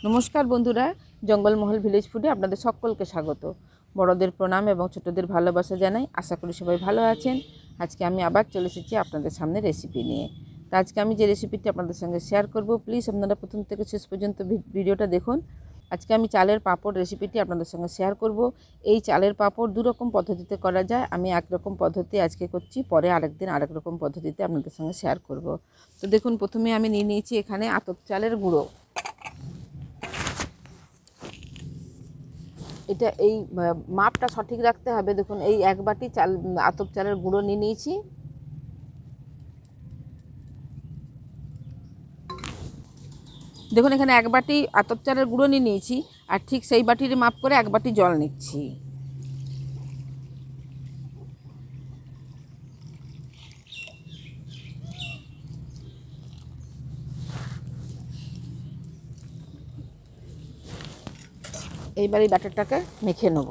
নমস্কার বন্ধুরা, জঙ্গলমহল ভিলেজ ফুডে আপনাদের সকলকে স্বাগত। বড়দের প্রণাম এবং ছোটদের ভালোবাসা জানাই। আশা করি সবাই ভালো আছেন। আজকে আমি আবার চলে এসেছি আপনাদের সামনে রেসিপি নিয়ে। তো আজকে আমি যে রেসিপিটি আপনাদের সঙ্গে শেয়ার করব, প্লিজ আপনারা প্রথম থেকে শেষ পর্যন্ত ভিডিওটা দেখুন। আজকে আমি চালের পাঁপড় রেসিপিটি আপনাদের সঙ্গে শেয়ার করব। এই চালের পাঁপড় দুরকম পদ্ধতিতে করা যায়। আমি একরকম পদ্ধতি আজকে করছি, পরে আরেকদিন আরেক রকম পদ্ধতিতে আপনাদের সঙ্গে শেয়ার করব। তো দেখুন, প্রথমে আমি নিয়ে নিয়েছি এখানে আতপ চালের গুঁড়ো। এটা এই মাপটা সঠিক রাখতে হবে। দেখুন, এই এক বাটি চাল আতপ চালের গুঁড়ো নিয়ে নিয়েছি। দেখুন, এখানে এক বাটি আতপ চালের গুঁড়ো নিয়ে নিয়েছি, আর ঠিক সেই বাটির মাপ করে এক বাটি জল নিচ্ছি। এইবার এই ব্যাটারটাকে মেখে নেব।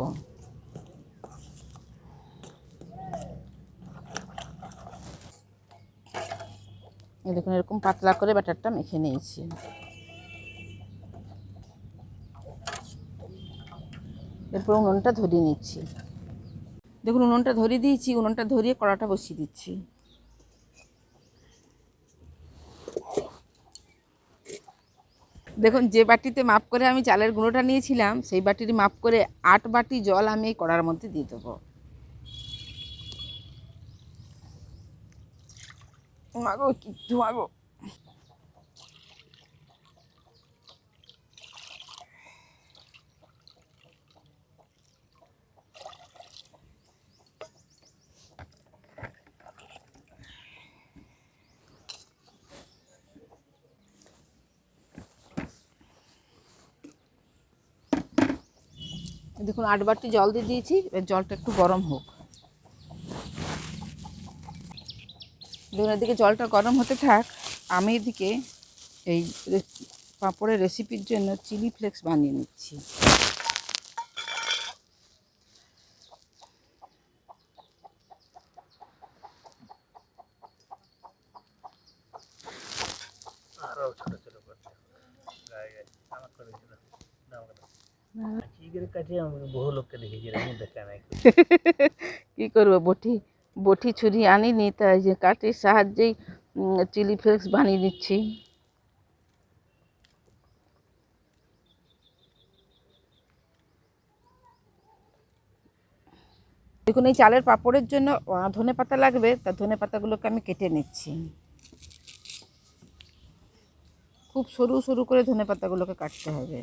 দেখুন, এরকম পাতলা করে ব্যাটারটা মেখে নিয়েছি। এরপর উনুনটা ধরিয়ে নিচ্ছি। দেখুন, উনুনটা ধরিয়ে দিয়েছি। উনুনটা ধরিয়ে কড়াটা বসিয়ে দিচ্ছি। দেখুন, যে বাটিতে মাপ করে আমি চালের গুঁড়োটা নিয়েছিলাম, সেই বাটির মাপ করে 8 বাটি জল আমি এই কড়ার মধ্যে দিয়ে দেবো। মাগো, কি ধোঁয়াগো! দেখুন, 8 বাটি জল দিয়ে দিয়েছি। এবার জলটা একটু গরম হোক। দেখুন, এদিকে জলটা গরম হতে থাক। আমি এদিকে এই পাঁপড়ের রেসিপির জন্য চিলি ফ্লেক্স বানিয়ে নিচ্ছি। কি করবো, বটি ছুরি আনিনি, তাই যে কাঠির সাহায্যেই চিলি ফ্লেক্স বানিয়ে নিচ্ছি। দেখুন, এই চালের পাঁপড়ের জন্য ধনে পাতা লাগবে। তা ধনে পাতাগুলোকে আমি কেটে নিচ্ছি। খুব সরু সরু করে ধনে পাতাগুলোকে কাটতে হবে।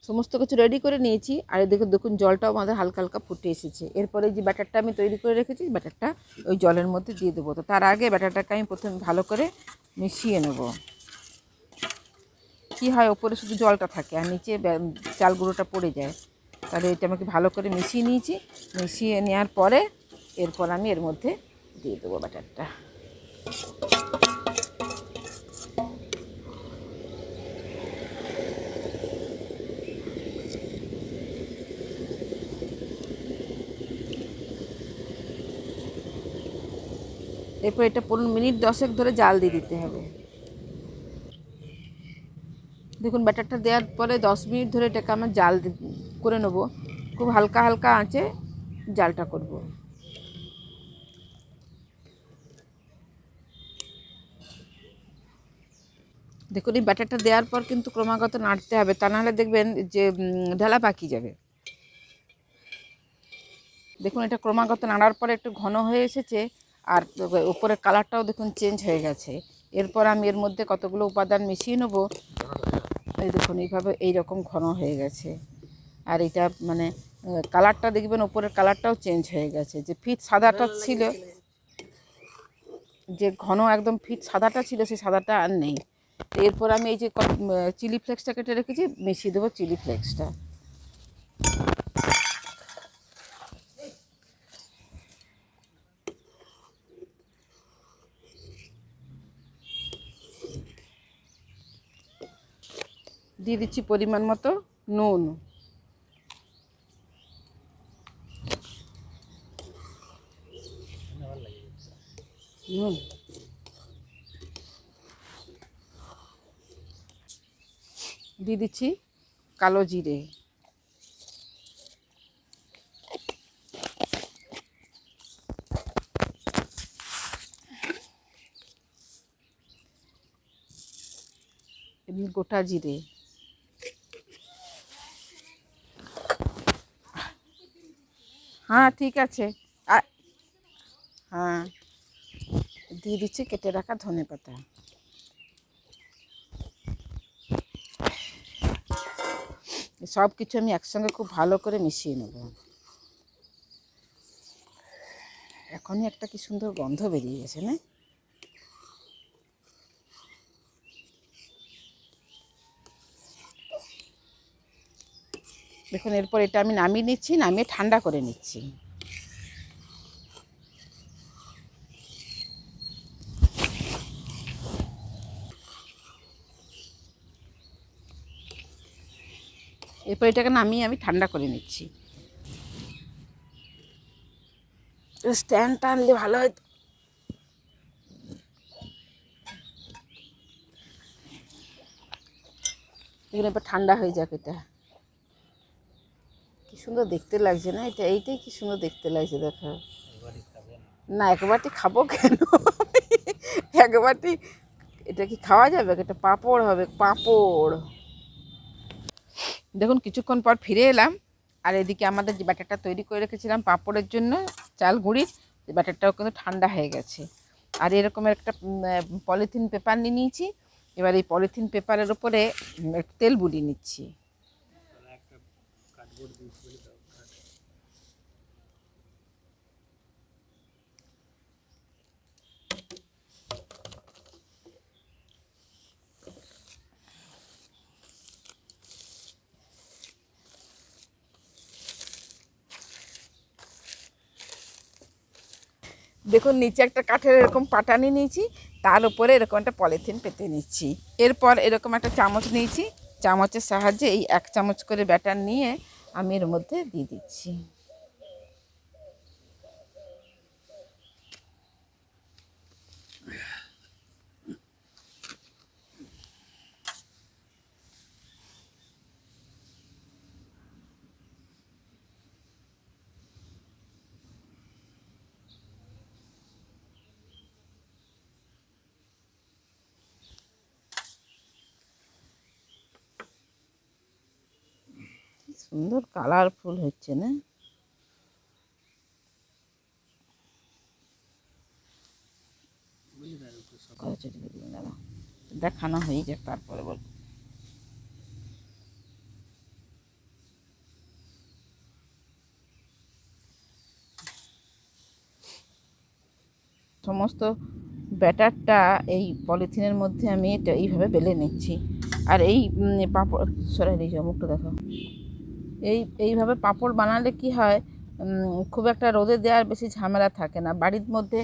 সমস্ত কিছু রেডি করে নিয়েছি। আর এদিকে দেখুন, জলটাও আমাদের হালকা হালকা ফুটে এসেছে। এরপরে যে ব্যাটারটা আমি তৈরি করে রেখেছি, ব্যাটারটা ওই জলের মধ্যে দিয়ে দেবো। তো তার আগে ব্যাটারটাকে আমি প্রথমে ভালো করে মিশিয়ে নেব। কী হয়, ওপরে শুধু জলটা থাকে আর নিচে চাল গুঁড়োটা পড়ে যায়। তাহলে এটা আমাকে ভালো করে মিশিয়ে নিয়েছি। মিশিয়ে নেওয়ার পরে এরপর আমি এর মধ্যে দিয়ে দেবো ব্যাটারটা। এরপর এটা 15 মিনিট 10 ধরে জাল দিয়ে দিতে হবে। দেখুন, ব্যাটারটা দেওয়ার পরে 10 মিনিট ধরে এটাকে আমরা জাল করে নেব। খুব হালকা হালকা আঁচে জালটা করব। দেখুন, এই ব্যাটারটা দেওয়ার পর কিন্তু ক্রমাগত নাড়তে হবে, তা নাহলে দেখবেন যে ঢালা পাকিয়ে যাবে। দেখুন, এটা ক্রমাগত নাড়ার পরে একটু ঘন হয়ে এসেছে, আর উপরের কালারটাও দেখুন চেঞ্জ হয়ে গেছে। এরপর আমি এর মধ্যে কতগুলো উপাদান মিশিয়ে নেব। এই দেখুন, এইভাবে এইরকম ঘন হয়ে গেছে। আর এটা মানে কালারটা দেখবেন, উপরের কালারটাও চেঞ্জ হয়ে গেছে। যে ফিট সাদাটা ছিল, যে ঘন একদম ফিট সাদাটা ছিল, সেই সাদাটা আর নেই। এরপর আমি এই যে চিলি ফ্লেক্সটা কেটে রেখেছি, মিশিয়ে দেবো চিলি ফ্লেক্সটা। দিয়ে দিচ্ছি পরিমাণ মতো নুন, নুন দিয়ে দিচ্ছি কালো জিরে, এমনি গোটা জিরে, হ্যাঁ ঠিক আছে, হ্যাঁ দিয়ে দিচ্ছি কেটে রাখা ধনেপাতা। সব কিছু আমি একসঙ্গে খুব ভালো করে মিশিয়ে নেব। এখনই একটা কি সুন্দর গন্ধ বেরিয়ে গেছে না? দেখুন এরপর এটা আমি নামিয়ে নিচ্ছি, নামিয়ে ঠান্ডা করে নিচ্ছি। এরপর এটাকে নামিয়ে আমি ঠান্ডা করে নিচ্ছি। স্ট্যান্ডটা আনলে ভালো হয়। এখানে এবার ঠান্ডা হয়ে যাক। এটা কি সুন্দর দেখতে লাগছে না? এইটাই কি সুন্দর দেখতে লাগছে দেখো না। এক বাটি খাবো কেন? এক বাটি এটা কি খাওয়া যাবে? এটা পাঁপড় হবে, পাঁপড়। দেখুন কিছুক্ষণ পর ফিরে এলাম, আর এদিকে আমাদের যে ব্যাটারটা তৈরি করে রেখেছিলাম পাঁপড়ের জন্য চাল গুঁড়ির, ব্যাটারটাও কিন্তু ঠান্ডা হয়ে গেছে। আর এরকমের একটা পলিথিন পেপার নিয়ে নিয়েছি। এবার এই পলিথিন পেপারের উপরে তেল বুলিয়ে নিচ্ছি। দেখুন নিচে একটা কাঠের এরকম পাটানি নিয়েছি, তার উপরে এরকম একটা পলিথিন পেতে নিচ্ছি। এরপর এরকম একটা চামচ নিয়েছি, চামচের সাহায্যে এই 1 চামচ করে ব্যাটার নিয়ে আমি এর মধ্যে দিয়ে দিচ্ছি। সুন্দর কালারফুল হচ্ছে না? দেখানো হয়ে যাক তারপরে বলবো। সমস্ত ব্যাটারটা এই পলিথিনের মধ্যে আমি এটা এইভাবে বেলে নিচ্ছি। আর এই পাঁপড় সরাই দিয়েছি, মুখটা দেখো। এইভাবে পাঁপড় বানালে কি হয়, খুব একটা রোদে দেওয়ার বেশি ঝামেলা থাকে না। বাড়ির মধ্যে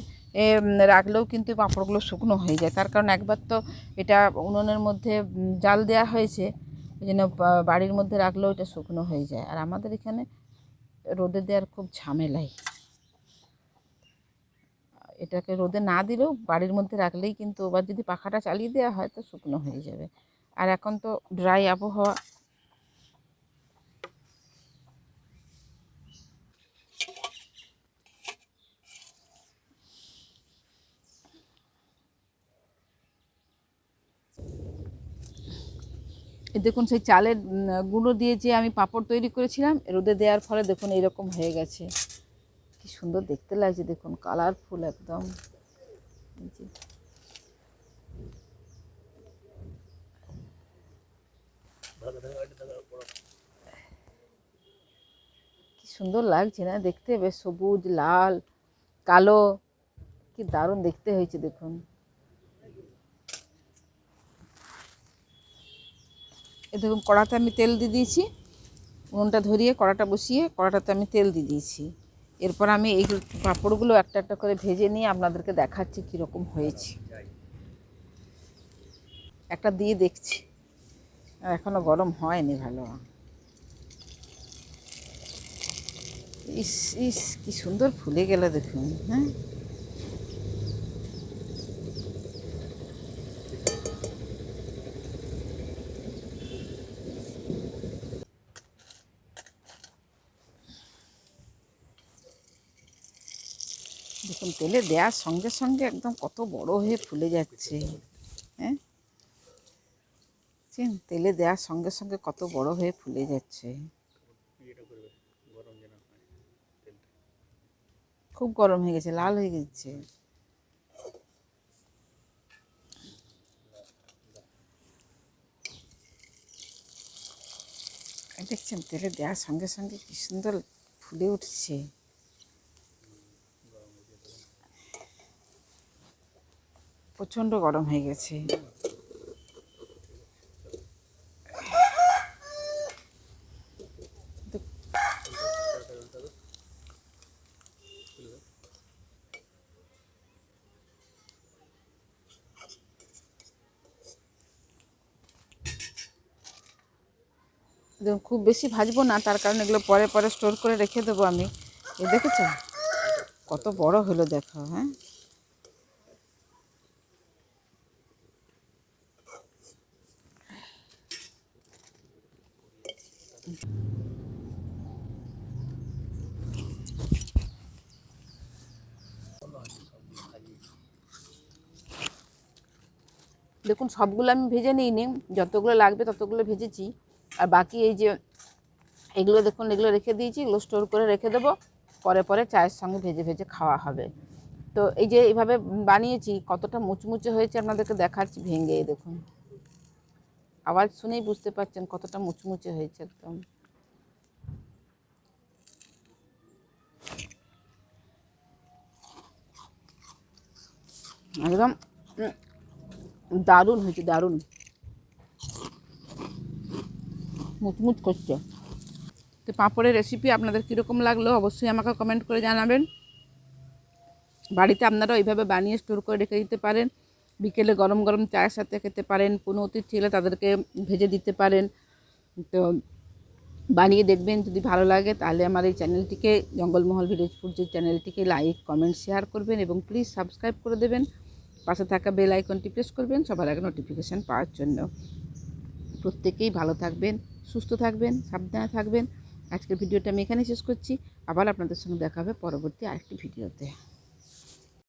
রাখলেও কিন্তু পাঁপড়গুলো শুকনো হয়ে যায়, তার কারণ একবার তো এটা উনুনের মধ্যে জাল দেওয়া হয়েছে, ওই জন্য বাড়ির মধ্যে রাখলেও এটা শুকনো হয়ে যায়। আর আমাদের এখানে রোদে দেওয়ার খুব ঝামেলাই। এটাকে রোদে না দিলেও বাড়ির মধ্যে রাখলেই কিন্তু, আবার যদি পাখাটা চালিয়ে দেওয়া হয় তো শুকনো হয়ে যাবে। আর এখন তো ড্রাই আবহাওয়া। দেখুন সেই চালের গুঁড়ো দিয়ে যে আমি পাঁপড় তৈরি করেছিলাম, রোদে দেওয়ার ফলে দেখুন এরকম হয়ে গেছে। কি সুন্দর দেখতে লাগছে দেখুন, কালারফুল একদম। কি সুন্দর লাগছে না দেখতে? বেশ সবুজ, লাল, কালো, কি দারুণ দেখতে হয়েছে দেখুন। এ দেখুন কড়াতে আমি তেল দিয়ে দিয়েছি, উনুনটা ধরিয়ে কড়াটা বসিয়ে কড়াটাতে আমি তেল দিয়ে দিয়েছি। এরপর আমি এই পাঁপড়গুলো একটা একটা করে ভেজে নিয়ে আপনাদেরকে দেখাচ্ছি কীরকম হয়েছে। একটা দিয়ে দেখছি। আর এখনও গরম হয়নি ভালো। ইস ইস কি সুন্দর ফুলে গেল দেখুন। হ্যাঁ, দেখুন তেলে দেওয়ার সঙ্গে সঙ্গে একদম কত বড় হয়ে ফুলে যাচ্ছে। হ্যাঁ, তেলে দেওয়ার সঙ্গে সঙ্গে কত বড় হয়ে ফুলে যাচ্ছে। খুব গরম হয়ে গেছে, লাল হয়ে গেছে। দেখছেন তেলে দেওয়ার সঙ্গে সঙ্গে কি সুন্দর ফুলে উঠছে। প্রচণ্ড গরম হয়ে গেছে। দেখুন খুব বেশি ভাজবো না, তার কারণে এগুলো পরে পরে স্টোর করে রেখে দেবো আমি। এ দেখেছো কত বড় হলো দেখো। হ্যাঁ, দেখুন সবগুলো আমি ভেজে নিইনি, যতগুলো লাগবে ততগুলো ভেজেছি। আর বাকি এই যে এগুলো দেখুন, এগুলো রেখে দিয়েছি, এগুলো স্টোর করে রেখে দেবো, পরে পরে চায়ের সঙ্গে ভেজে ভেজে খাওয়া হবে। তো এই যে এইভাবে বানিয়েছি, কতটা মুচমুচে হয়েছে আপনাদেরকে দেখাচ্ছি ভেঙে। দেখুন আওয়াজ শুনেই বুঝতে পারছেন কতটা মুচমুচে হয়েছে একদম। একদম দারুণ হয়েছে, দারুণ মুচমুচ করছে। তো পাঁপড়ের রেসিপি আপনাদের কীরকম লাগলো অবশ্যই আমাকে কমেন্ট করে জানাবেন। বাড়িতে আপনারা এইভাবে বানিয়ে স্টোর করে রেখে দিতে পারেন, বিকেলে গরম গরম চায়ের সাথে খেতে পারেন, কোনো অতিথি এলে তাদেরকে ভেজে দিতে পারেন। তো বানিয়ে দেখবেন, যদি ভালো লাগে তাহলে আমার এই চ্যানেলটিকে, জঙ্গলমহল ভিলেজ ফুড যে চ্যানেলটিকে লাইক কমেন্ট শেয়ার করবেন এবং প্লিজ সাবস্ক্রাইব করে দেবেন। পাশে থাকা বেল আইকনটি প্রেস করবেন সবার আগে নোটিফিকেশান পাওয়ার জন্য। প্রত্যেকেই ভালো থাকবেন, সুস্থ থাকবেন, সাবধানে থাকবেন। আজকের ভিডিওটা আমি এখানেই শেষ করছি। আবার আপনাদের সঙ্গে দেখা হবে পরবর্তী আরেকটি ভিডিওতে।